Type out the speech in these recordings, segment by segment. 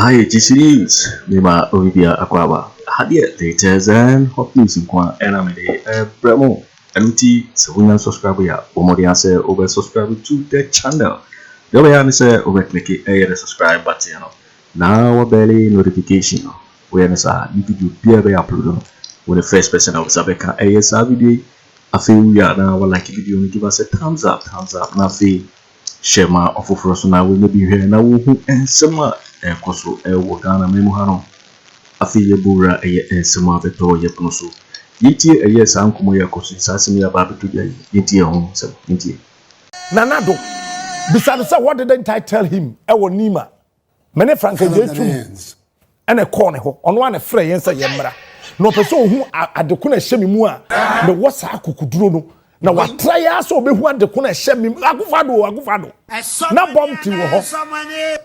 IGP News, Mima Olivia Aquaba. Had yet latest and hot news in Kwa Enamide, Bremo, MT, Sabunan subscriber, Omodiase over subscribe to the channel. The way I say over click a subscribe button. Now a belly notification. Awareness are you could do be upload when the first person of Sabeka ASR video. I feel we are now like video and give us a thumbs up, now feel share my offer for us now we may be here now and some Koso Ghana Memohano. Afriyie Bura Sama Veto Yeposo. Yiti a yes, Uncle Moya Kosi Sasimi about to be Yiti home. Nanado. Besides, what didn't I tell him? Ewo Nima. Many Frank and a corner on one afraid and say Yamra. No person who at the Kuna Shemi Mua, the what's Akukudrono. Now what try us or be one the Kuna Shemi Agufado. Now bomb to someone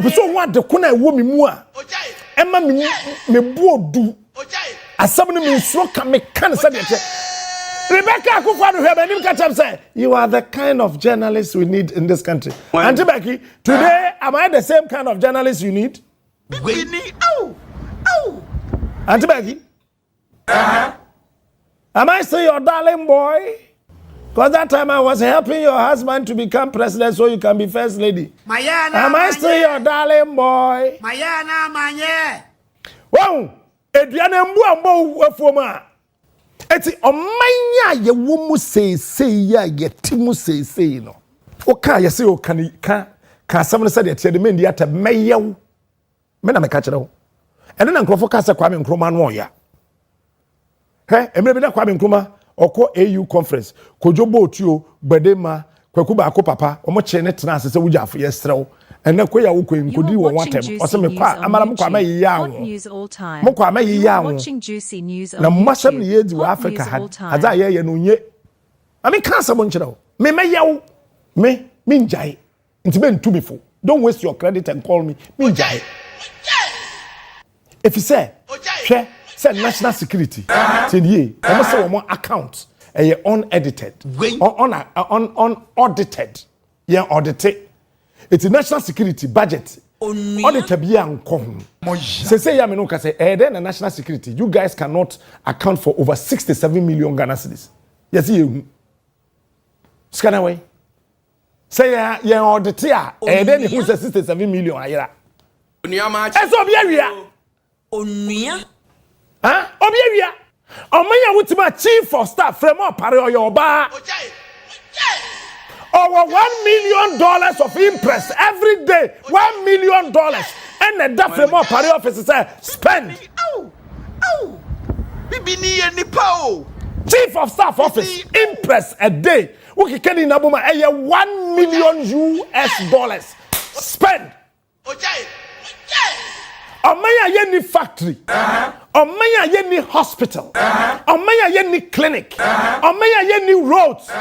person want the Kuna woman Mua. Emma me bo do. As someone means so can make cancer. Rebecca Akufo Addo have any catch up say you are the kind of journalist we need in this country. Auntie Becky, today am I the same kind of journalist you need? Auntie Becky? Am I still your darling boy? Because that time I was helping your husband to become president so you can be first lady. Am I still your darling boy? Wow! Ediane mbu afoma. Eti omanya ye womu say ya ye timu say no. Oka ye say o kan ka asem say de de mendi ata meyew. Me na me ka kire ho. Eno na nkrofo ka say Kwame Nkrumah no oya. Emre bi na Kwame Nkrumah oko AU conference. Kojo Botuo Gbadema Kweku Baako papa omo che ne tena ase say wugya ye strew. Ene koya wo kwen kodi wo watem. O se me kwa amara mo kwa mayi ya wo. Mo kwa mayi ya wo. Na masam ne yedi wa Africa had. Aza ye no nye. Ami kan se mo nkire wo. Me meyew. Me njai. Nti be ntumi fo. Don't waste your credit and call me. Me njai. If you say, say national security. Say ye. Omo say wo account unedited. Unaudited. Yeah, audited. It's a national security budget. Audit be anko. Say ya me no ka say then the national security you guys cannot account for over 67 million Ghana cedis. Yes you. Scan away. Say ya audit ya then who say 67 million ayira. Onua eso bia wia. Onua. Ha? Obia wia. Omanya wutima chief of staff frema Opare oyoba. Over $1 million of interest every day. $1 million. And the frema Opare office say spend. Chief of staff office interest a day. We can in Abuma $1 million spend. Omaya yeni factory. Omaya yeni hospital. Omaya yeni clinic. Omaya yeni roads.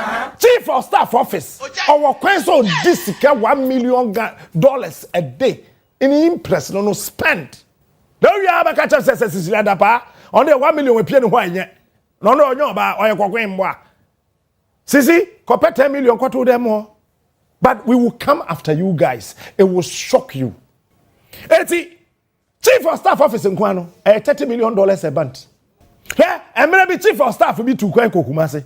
Chief of staff office. Our question this $1 million a day in interest no spend. Don't you have a catch up says on the 1 million we pay no why yet. No ba or your Sisi, compare 10 million to them more. But we will come after you guys. It will shock you. Chief of staff office in Kwano, $30 million a month. Yeah, and maybe chief of staff will be to Kweku Kumase.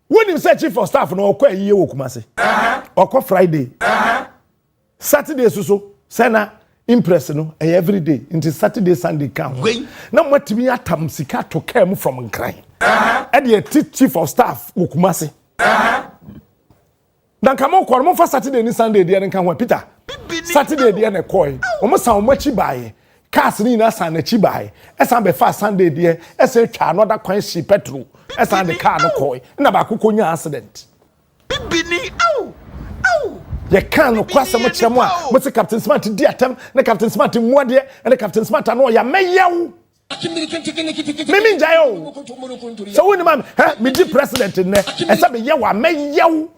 When you say chief of staff, no Kwe ye Kumase. Or Friday. Saturday so Sena impress no every day until Saturday Sunday come. Now what me atam sika to come from Nkran. And the chief of staff Kumase. Dan come on kwa for Saturday ni Sunday dey nkan Peter. Saturday dey na koy. Omo san omo chi bae. Cars ni na san na chi bae. Esan be fa Sunday dey, ese twa another kwan shi petrol. Esan the car no koy. Na ba kokonya accident. Bibini au. Ye kan no kwasa mo kyerem a, mo se Captain Smart di atam, na Captain Smart mu ade, na Captain Smart no ya meyew. Mimi njayo. So when man, me di president ne, esa be ye wa meyew.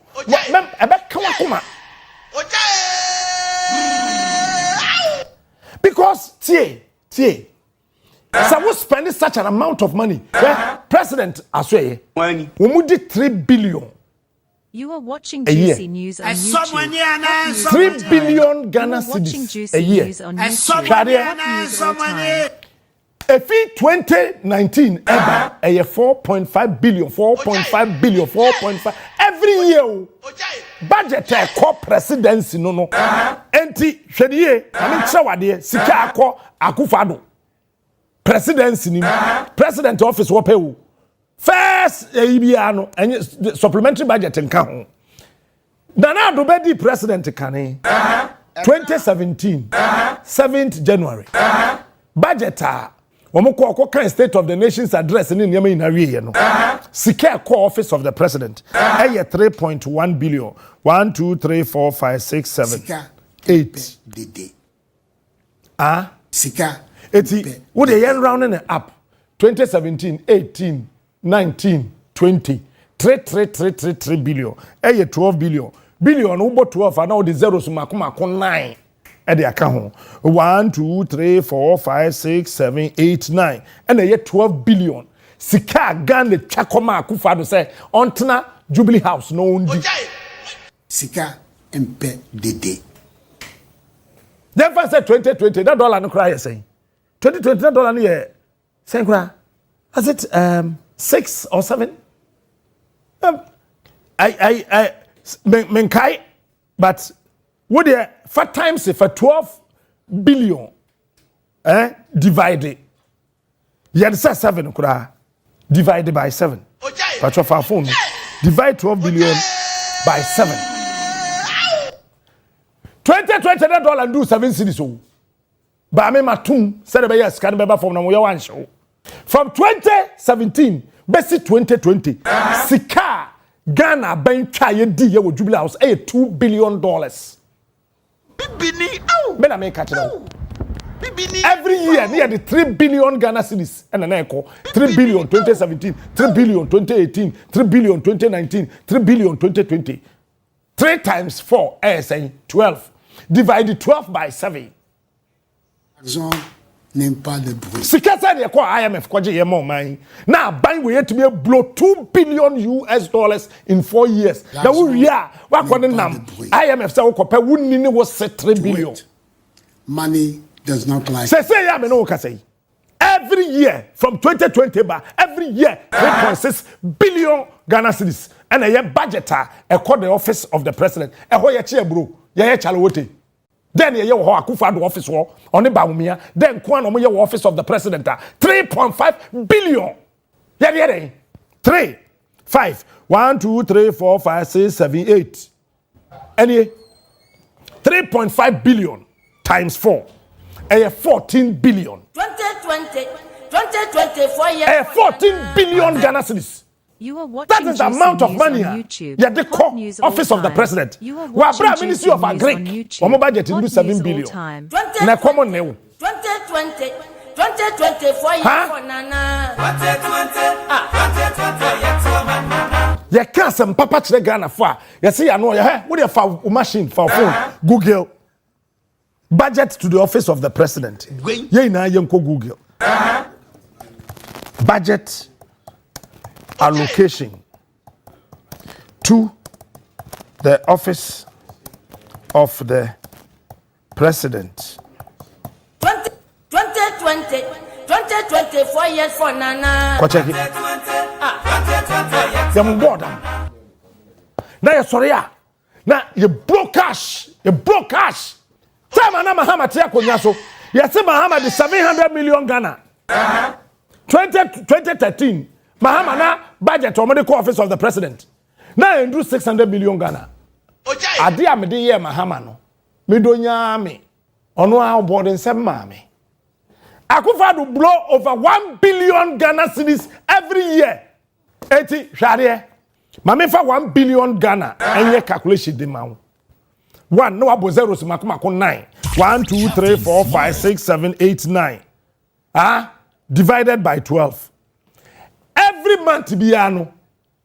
Because tie so we spend such an amount of money. President aswe we mudi 3 billion You are watching Juicy News on YouTube. 3 billion Ghana cedis a year. If 2019 ever, 4.5 billion, 4.5 billion, 4.5 every year. Budget a presidency no. Enti hwedie, I mean chawade sika akọ Akufo Addo. Presidency ni president office wo pewu. First ebia no supplementary budget nka ho. Nana Addo be di president kane. 2017 7th January. Budget Womoko kind State of the Nation's address in Yama in Ariye no. Secrét core office of the president. 3.1 billion. 1, 2, 3, 4, 5, 6, 7, 8. Sika. Eti. What the yen rounding it up? 2017, 18, 19, 20. 3 billion. 12 billion. Billion ubo 12 and now the zeros makuma 9. At the account 1, 2, 3, 4, 5, 6, 7, 8, 9, and a 12 billion. Sika gan the Chakoma Akufo Addo say ontena Jubilee House no undi. Sika mpe dede. Then first said 2020 that dollar no cry saying 2020 that dollar no ye saying cry. Has it 6 or 7? I menkai but what the 4 times for 12 billion divided. You say 7 divided by 7. But your phone divide 12 billion by 7. 2020 that dollar do 7 cities. But I matum said the yes can be from no one show. From 2017 basic 2020 Sika Ghana bank try di ye Jubilee House $2 billion. Every year, near the 3 billion Ghana cedis and an echo 3 billion 2017, 3 billion 2018, 3 billion 2019, 3 billion 2020. 3 times 4 saying 12. Divided 12 by 7. Sika said you call IMF kwaje ye more money. Now buying we yet to be blow $2 billion in 4 years. Now we are what IMF say we wouldn't was 3 billion. Money does not lie. Say ya me no ka say. Every year from 2020 ba every year 3.6 billion Ghana cedis and a year budget a call the office of the president. E ho ye che bro. Ye chale wote. Then ye ho Akufo Addo office wo on the Bawumia. Then kwa no mo ye office of the president 3.5 billion. Ye 3 5 1 2 3 4 5 6 7 8. Any 3.5 billion times 4. 14 billion. 2024 years. 14 billion Ghana cedis. You are watching that is the amount of money. Yeah, the core office of the president. You are watching Ministry of Agric. One budget into 7 billion. Na common new. 2024 years for Nana. 2020. You can't some papa chile Ghana for. You see, I know you have. What do you for machine for phone? Google. Budget to the office of the president. Yeah, now you go Google. Budget allocation to the office of the president. 2024 years for Nana. Go check it. Them board. Now you sorry ya. Now you broke cash. You broke cash. Time na Mahamadu ya konyaso. You say Mahamadu 700 million Ghana. 2013 Mahamadu budget or medical office of the president. Now you do 600 million Ghana. Adi amede ye Mahamadu. Me do nyame. Ono a boarding sem mame. Akufo Addo blow over 1 billion Ghana cedis every year. 80 share. Mame fa 1 billion Ghana enye calculation de ma. 1 no abo zeros makuma 9. 1 2 3 4 5 6 7 8 9. Divided by 12. Every month biano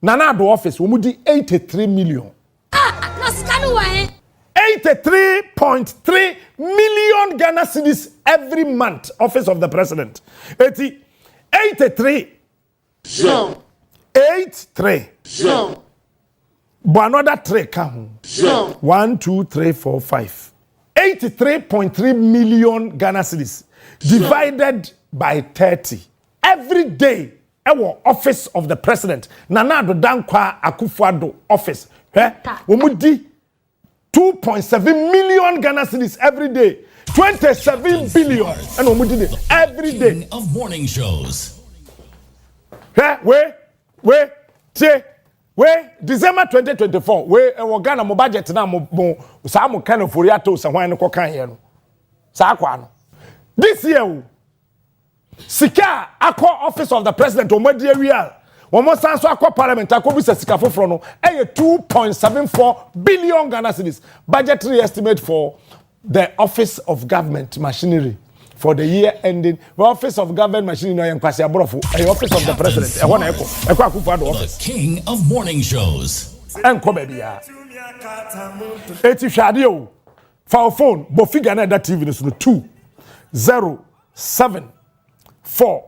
Nana Addo office we mudi 83 million. No scan way. 83.3 million Ghana cedis every month office of the president. 83. 83. but another 3 come. 1, 2, 3, 4, 5. 83.3 million Ghana cedis divided by 30 every day. Our office of the president, Nana Addo Dankwa Akufo Addo office. Omudi 2.7 million Ghana cedis every day. 27 billion and omudi every day. King of morning shows. We December 2024. We Ghana mo budget na mo Ken Ofori Atta so hwan no kan ye no. Sa akwa no. This year Sika akọ office of the president omadi awia. Omo sanso akọ parliament akọ bi sika foforo no. 2.74 billion Ghana cedis. Budgetary estimate for the office of government machinery for the year ending. The office of government machinery no yankwasi abrofo. Office of the president. E wona eko Akufo Addo office. The king of morning shows. Enko bebia. Eti hwade o. For phone, bo figure na that TV no 2 0 7 4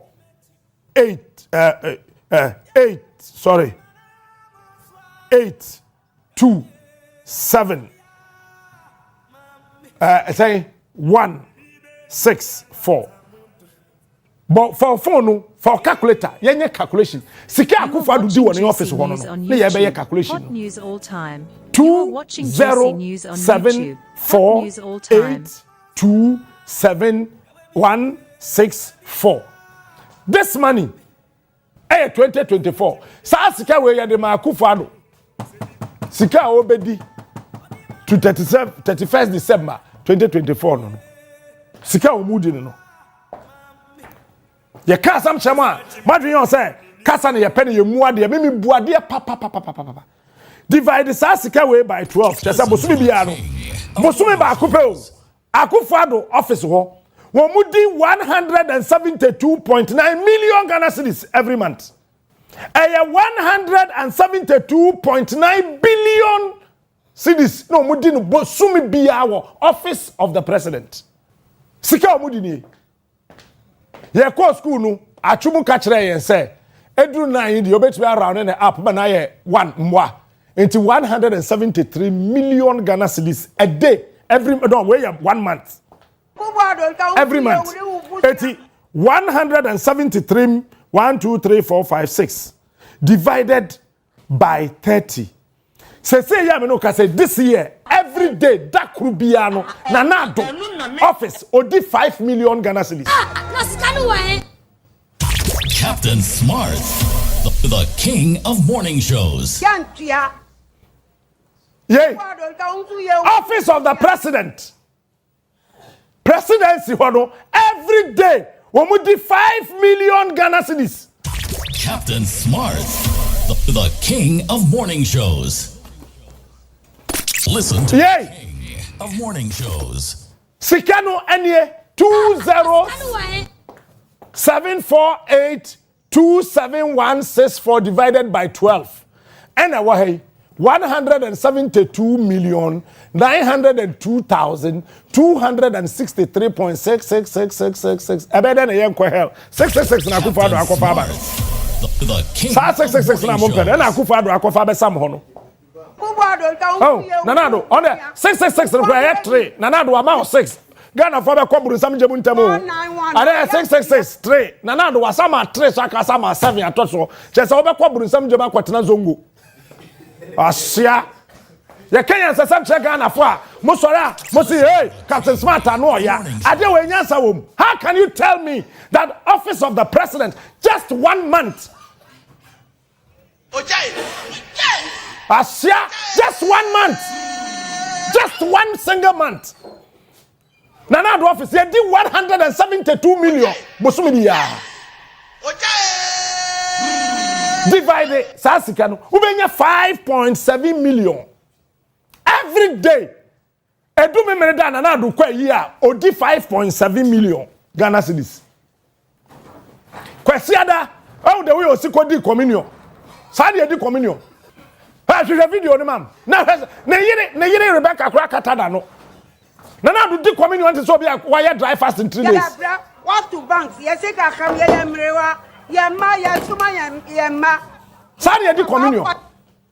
8 8 sorry 8 2 7 say 1 6 4 but for phone for calculator yenye calculation sika Akufo Addo di won in office ho no na ye be calculation Hot news all time. 2 0 7 4 8 2 7 1 6 4. This money 2024 sa sika we ye de ma Akufo Addo sika obedi to 31st December 2024 no sika omudi no ye ka sam chema madwen yon say kasa na ye pene ye muade me buade pa divide sa sika we by 12 chesa bosumi bia no bosumi ba akupe o Akufo Addo office ho womudi 172.9 million Ghana cedis every month. 172.9 billion cedis no mudi no bosumi bia wo office of the president. Sika omudi ni. Ye ko school no atwumu ka kire yen say eduru 9 di obetumi around na app ba na ye 1 mwa. Into 173 million Ghana cedis a day every no we 1 month. Every month. 173 1 2 3 4 5 6 divided by 30. Say ya me no ka say this year every day that could be ano Nana Addo office odi 5 million Ghana cedis. Captain Smart, the king of morning shows. Yay. Office of the president. Presidency every day womudi 5 million Ghana cedis. Captain Smart, the king of morning shows. Listen to the king of morning shows. Sikano enye 20748276164 divided by 12. And away 172,902,263.66666. Ebeden e yenko hell 666 na Akufo Addo akofa ba. The king. 666 na mo pede na Akufo Addo akofa be sam ho no. Oh, Nana Addo on there 666 no kwa 3. Nana Addo ama 6. Ghana for be kwaburu sam jemu ntamo. Are 666 3. Nana Addo wasama 3 so aka sama 7 atoso. Che se obe kwaburu sam jemu akwatena zongo. Asia. Ya Kenya sasam che Ghana for Musora Musi hey Captain Smart no ya. Ade we nyansa wom. How can you tell me that office of the president just 1 month? Asia just 1 month. Just 1 single month. Nana Addo office ye di 172 million. Bosumi biya. Divide Sasika no ubenya 5.7 million every day. Edu me mereda Nana Addo kwa yi a odi 5.7 million Ghana cedis. Kwesi ada how the way osiko di communion. Sa de di communion. Ha hwe video ni mam. Na yire Rebecca kura katada no. Nana Addo di communion until so be why dry fast in 3 days. What to banks? Yes, I come here, Yamma, Yasuma, Yamma. Sorry, I did communion.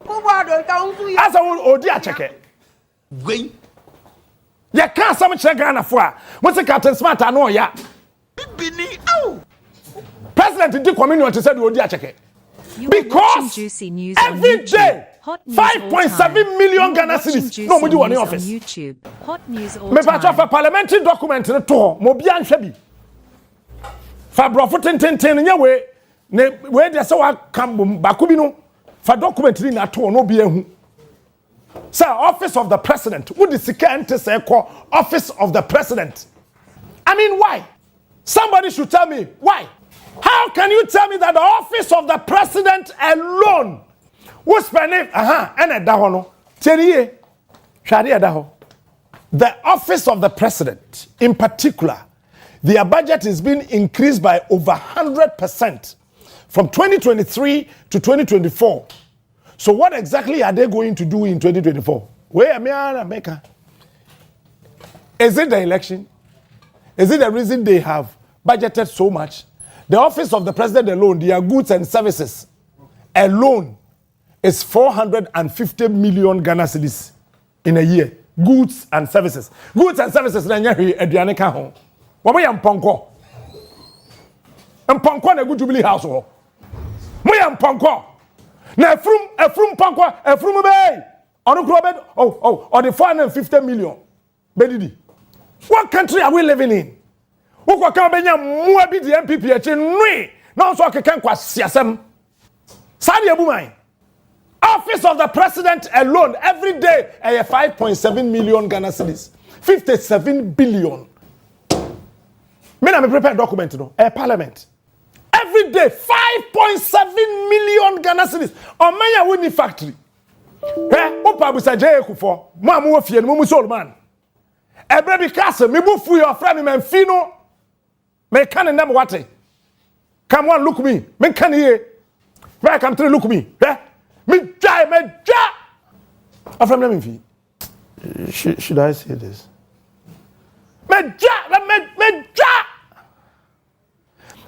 As a odi acheke. Gwen. Ya can't some check Ghana for. What's the Captain Smart? I know ya. Bini. Ow. President did community said odi acheke. Because juicy news every day 5.7 million Ghana cedis. No, we do one in office. YouTube. Hot news all Me time. patch a parliamentary document in the tour. Mobian Shabi. Fabro ten way. Ne where they say wa kambum bakubino. For document in that tour no be ehu. Sir, office of the president. Who the second say call office of the president? I mean, why? Somebody should tell me why. How can you tell me that the office of the president alone was spending and a dahono? The office of the president, in particular, their budget is being increased by over 100% from 2023 to 2024. So what exactly are they going to do in 2024? Where am I, America? Is it the election? Is it the reason they have budgeted so much? The office of the president alone, their goods and services alone is 450 million Ghana cedis in a year. Goods and services. Goods and services na nyahi aduane ka ho. Wo ya mponko. Mponko na Jubilee house ho. Mo ya mponko. Na efrum mponko, efrum be. Onu kro be or the 450 million. Bedidi. What country are we living in? Who can be more be the NPP nui no so can kwa siasem sadi abumai office of the president alone every day 5.7 million Ghana cedis 57 billion me na me prepare document no parliament every day 5.7 million Ghana cedis on manya woni factory Opa busa je Akufo mo amu ofie no mo so man ebre bi kase me bu fu your friend me mfino me can and never what? Come on, look me. Me can here. Where come to look me? Eh? Me die, me ja. After me, should I say this? Me ja, me ja.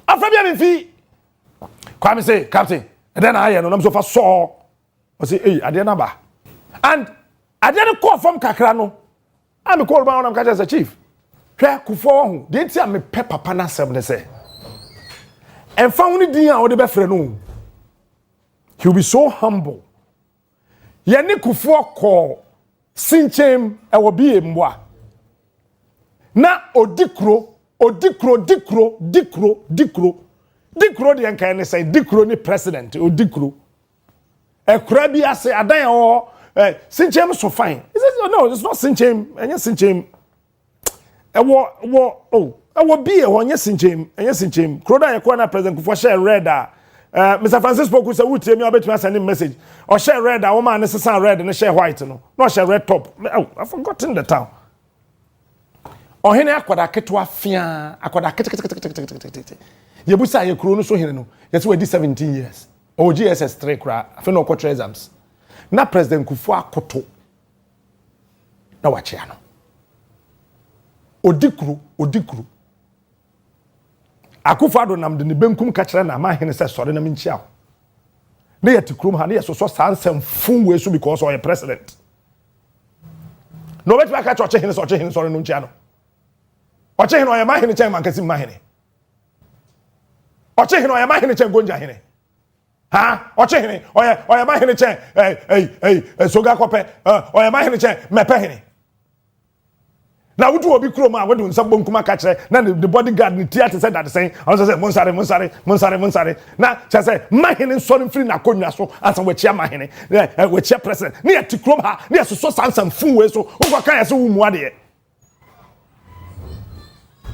After me, come say, Captain. And then I am so fast saw. I say, hey, I didn't know. And I didn't call from Kakrano. I'm called by one of the chief. Kufo dey tia me pe papa na sem ne say en fa woni din a wo de be frɛ no he will be so humble ye ne Kufo call sinchem e wo bi emboa na odikro de enkan ne say dikro ni president odikro e kura bi ase adan o sinchem so fine no it's not sinchem enya sinchem ewo be onye sinchem kroda yakwa na president Kufo share red Mr. Francis Poku say wutie me obetumi send him message or share red woman ne sesa red ne share white no share red top I forgotten the town ohene akwada ketwa fia akwada kete yebusa ye kro no so hene no yesi we di 17 years o GSS 3 kra afi no kwatra exams na president Kufo Akoto na wachia no odikru Akufo Addo nam de ne benkum ka kire na ma hene se sore na minchia na yeti krom ha na yeso so sansem fun we so because o ye president no bet ba ka choche hene sore no nchia no oche hene o ye ma hene chen man kasi ma hene oche hene o ye ma hene chen gonja hene ha oche hene o ye ma hene chen soga kope o ye ma hene chen mepe hene na wudu obi kroma wedu nsabom kuma ka kire na the bodyguard ni theater said that saying I say monsare na che say mahene nsori free na konwa so asa we chia mahene we chia president na yeti krom ha na yeso so sansam fun we so wo ka yeso wu mu ade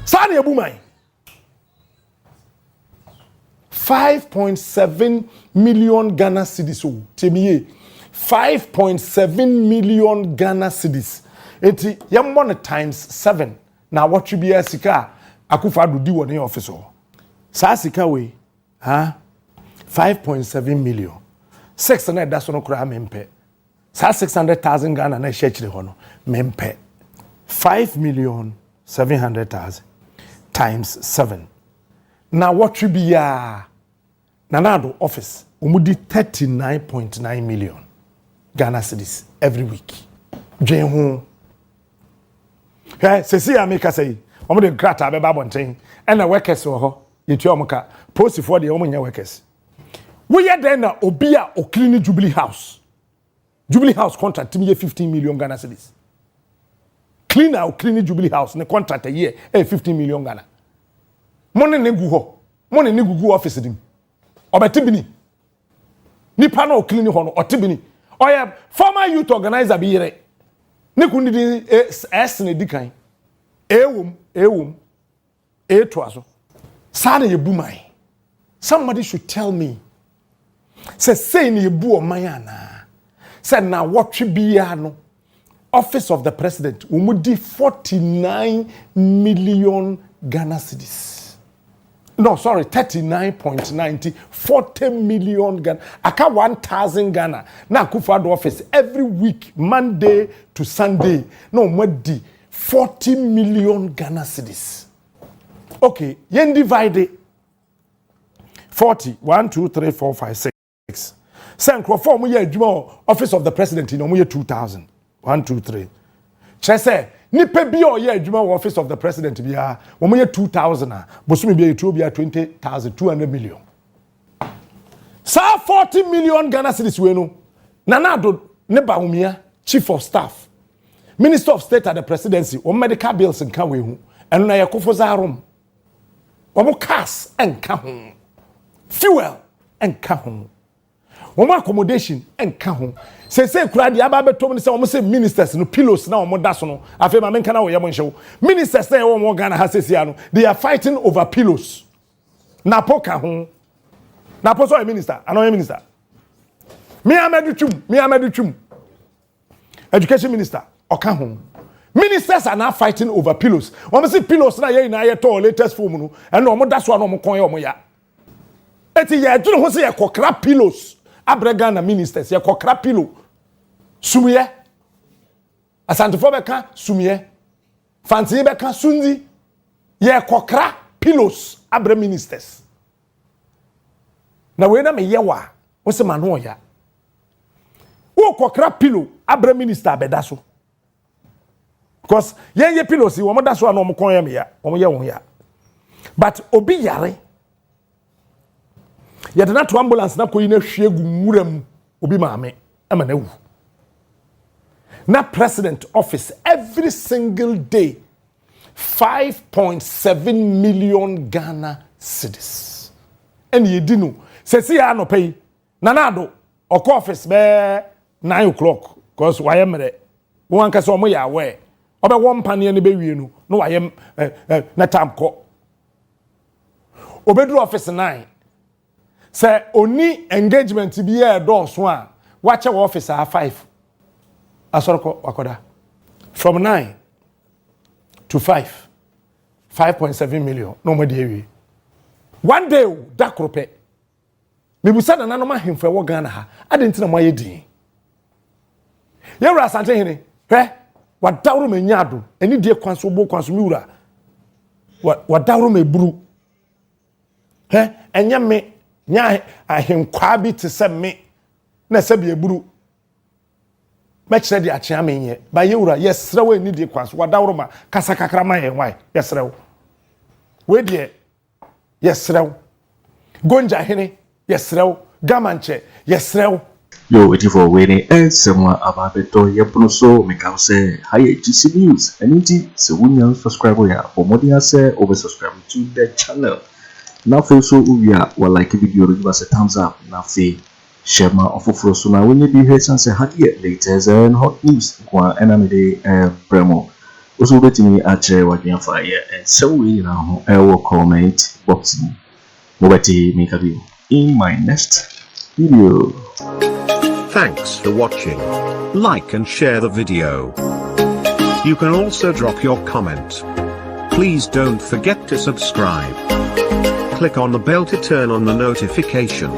sa na ebu man 5.7 million Ghana cedis o temiye 5.7 million Ghana cedis eti yam money times 7 na what you be sika Akufo Addo di won in office o sa sika we 5.7 million 6 na da so no kura mempe sa 600,000 Ghana na shechire ho no mempe 5,700,000 times 7 na what you be ya na do office umudi 39.9 million Ghana cedis every week. Dwen ho. Sesi America say, omo de grata be babonten, and the workers wo ho, yetu omoka, post for the omo nya workers. We are then na obi a o clean Jubilee House. Jubilee House contract me 15 million Ghana cedis. Clean or clean Jubilee House, ne contract a year, 15 million Ghana. Money ne gu ho. Money ne gu office dim. Obetibini. Nipa na o clean ho no otibini. Oya former youth organizer bi yere. Ne kundi di S ne dikan. Ewum. To aso. Sa na yebu mai. Somebody should tell me. Say ne yebu o man ana. Say na watwe bia no. Office of the President, umudi 49 million Ghana cedis. No, sorry, 39.90, 40 million Ghana. Aka 1,000 Ghana. Na Akufo Addo office every week, Monday to Sunday. No, mwedi 40 million Ghana cedis. Okay, yen divide 40. 1, 2, 3, 4, 5, 6. Sankro for mu ye adwuma Office of the President, no mu ye 2,000. 1, 2, 3. Chese, nipe bi o ye adwuma Office of the President bia, wo mo ye 2,000 a, bosumi bia etuo bia 20,000, 200 million. Sa 40 million Ghana cedis we no. Nana Addo ne Bawumia, Chief of Staff, Minister of State at the Presidency, o medical bills nka we hu. Eno na yakofo zarom. O mo cars enka ho. Fuel enka ho. Woman accommodation and kahun. Say kura di aba betom ni say omo say ministers no pillows na omo da so no. Afi ma menka na wo yemo nhyew. Ministers say omo Ghana ha sesia no. They are fighting over pillows. NAPO kahun. NAPO so a minister, another minister. Mahamadu Twum. Education minister okahun. Ministers are now fighting over pillows. Omo say pillows na ye to latest form no. And omo da so na omo kon ye omo ya. Eti ye dunu ho say ye kokra pillows. Abrega na ministers ye kokra pillow sumiye asantefo beka sumiye fanti beka sundi ye kokra pillows abre ministers na we na me yewa wo se ma no ya wo kokra pillow abre minister bedaso because ye pillows wo mo daso na mo kon ye me ya wo ye won ya but obi yare yadana to ambulance na koyi na hwegu muram obi maame ama na wu na president office every single day 5.7 million Ghana cedis and yedinu sesi ya no pay Nana Addo oko office be 9 o'clock cause waye mere won anka so mo ya we obe won pane ne be wie no no waye na time ko obedru office 9 say oni engagement bi e do so a wache office a 5 asoroko wakoda from 9 to 5.7 million no mo dey wi one day dakrope mebusa na nanom ahemfa wo Ghana ha adentina mo ayedin yewura asante hene hwe wadawro manyado eni die kwanso bo kwanso miwura wadawro meburu enya me nya ahenkwa bi te se me na se bi eburu mekire di achia menye ba yewura yesrew eni die kwanso wadawro ma kasa kakra ma yenwai yesrew we die yesrew gonja hene yesrew gamanche yesrew yo eti for waiting and someone about beto yepuno so make am say high GC news aniti se wunya subscribe ya omodia say over subscribe to the channel. Now feel so uya or like a video give us a thumbs up. Now feel share my offer so now when you be here say hadiye latest and hot news kwa enamide premo. Also betting me at Gyamfi and so we now will comment box Mobati make a video in my next video. Thanks for watching. Like and share the video. You can also drop your comment. Please don't forget to subscribe. Click on the bell to turn on the notification.